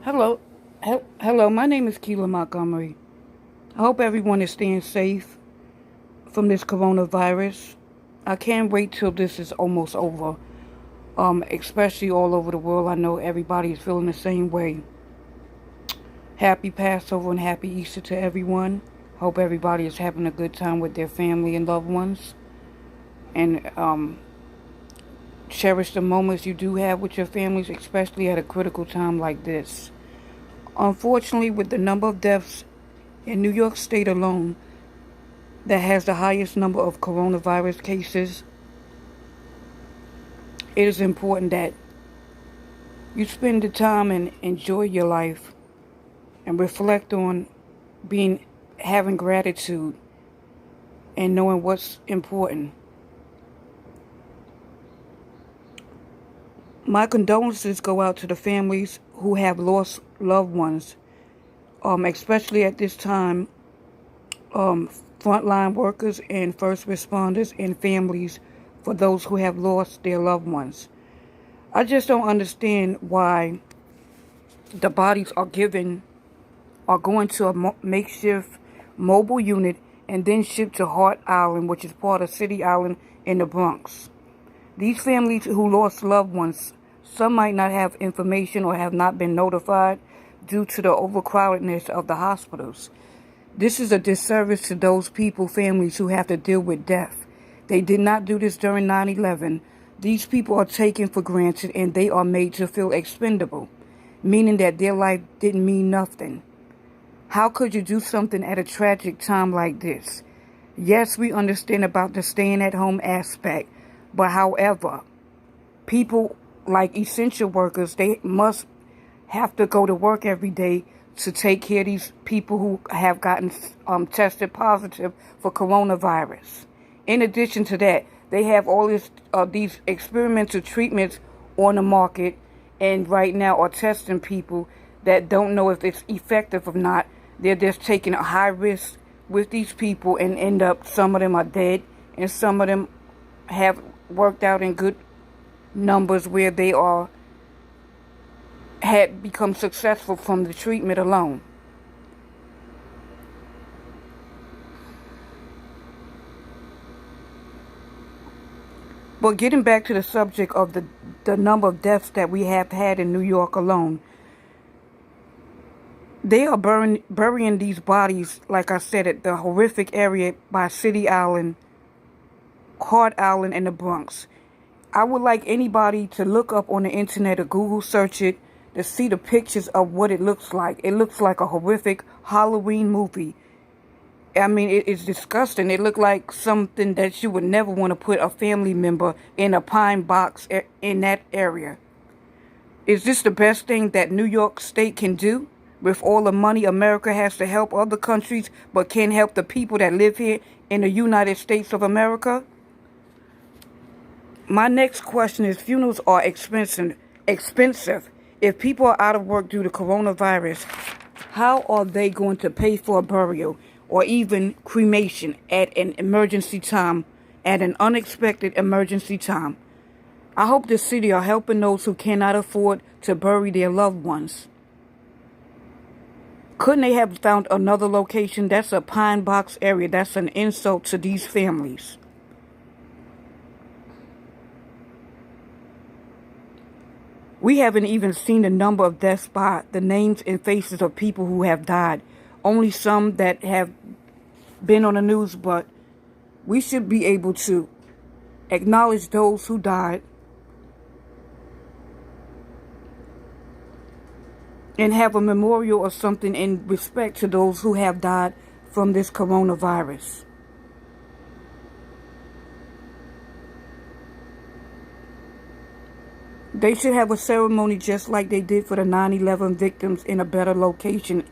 Hello. Hello, my name is Keela Montgomery. I hope everyone is staying safe from this coronavirus. I can't wait till this is almost over. Especially all over the world. I know everybody is feeling the same way. Happy Passover and happy Easter to everyone. Hope everybody is having a good time with their family and loved ones. And cherish the moments you do have with your families, especially at a critical time like this. Unfortunately, with the number of deaths in New York State alone, that has the highest number of coronavirus cases, it is important that you spend the time and enjoy your life and reflect on having gratitude and knowing what's important. My condolences go out to the families who have lost loved ones, especially at this time, frontline workers and first responders and families for those who have lost their loved ones. I just don't understand why the bodies are going to a makeshift mobile unit and then shipped to Hart Island, which is part of City Island in the Bronx. These families who lost loved ones, some might not have information or have not been notified due to the overcrowdedness of the hospitals. This is a disservice to those families who have to deal with death. They did not do this during 9/11. These people are taken for granted and they are made to feel expendable, meaning that their life didn't mean nothing. How could you do something at a tragic time like this? Yes, we understand about the staying at home aspect, but however, people like essential workers, they must have to go to work every day to take care of these people who have gotten tested positive for coronavirus. In addition to that, they have all these experimental treatments on the market and right now are testing people that don't know if it's effective or not. They're just taking a high risk with these people and end up, some of them are dead and some of them have worked out in good numbers where they had become successful from the treatment alone. But getting back to the subject of the number of deaths that we have had in New York alone, they are burying these bodies, like I said, at the horrific area by City Island, Hart Island, and the Bronx. I would like anybody to look up on the internet or Google search it to see the pictures of what it looks like. It looks like a horrific Halloween movie. I mean, it's disgusting. It looked like something that you would never want to put a family member in a pine box in that area. Is this the best thing that New York State can do? With all the money America has to help other countries, but can't help the people that live here in the United States of America? My next question is, funerals are expensive. If people are out of work due to coronavirus, how are they going to pay for a burial or even cremation at an unexpected emergency time? I hope the city are helping those who cannot afford to bury their loved ones. Couldn't they have found another location? That's a pine box area. That's an insult to these families. We haven't even seen the number of deaths by the names and faces of people who have died. Only some that have been on the news, but we should be able to acknowledge those who died and have a memorial or something in respect to those who have died from this coronavirus. They should have a ceremony just like they did for the 9/11 victims in a better location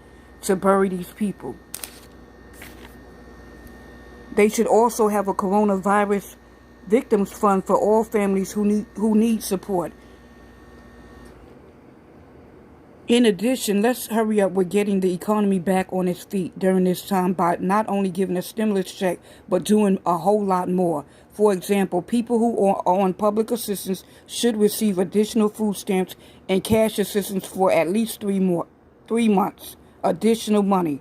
to bury these people. They should also have a coronavirus victims fund for all families who need support. In addition, let's hurry up with getting the economy back on its feet during this time by not only giving a stimulus check, but doing a whole lot more For example, people who are on public assistance should receive additional food stamps and cash assistance for at least 3 months. Additional money.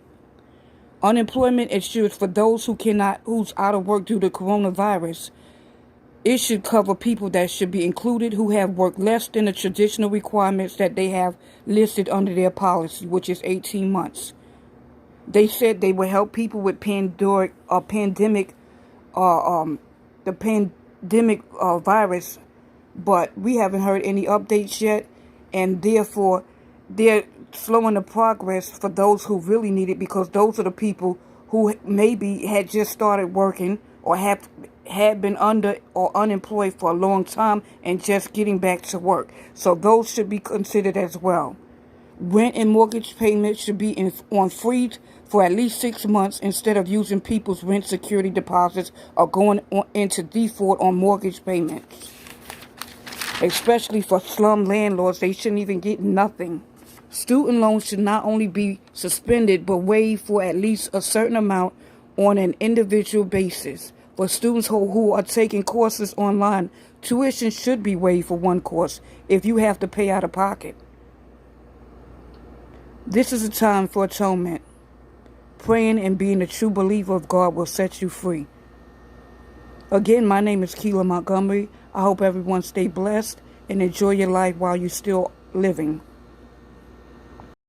Unemployment insurance for those who's out of work due to coronavirus. It should cover people that should be included who have worked less than the traditional requirements that they have listed under their policy, which is 18 months. They said they would help people with the pandemic virus, but we haven't heard any updates yet, and therefore they're slowing the progress for those who really need it, because those are the people who maybe had just started working or had been under or unemployed for a long time and just getting back to work. So those should be considered as well. Rent and mortgage payments should be on freeze for at least 6 months instead of using people's rent security deposits or going into default on mortgage payments. Especially for slum landlords, they shouldn't even get nothing. Student loans should not only be suspended but waived for at least a certain amount on an individual basis. For students who are taking courses online, tuition should be waived for one course if you have to pay out of pocket. This is a time for atonement. Praying and being a true believer of God will set you free. Again, my name is Keela Montgomery. I hope everyone stay blessed and enjoy your life while you're still living.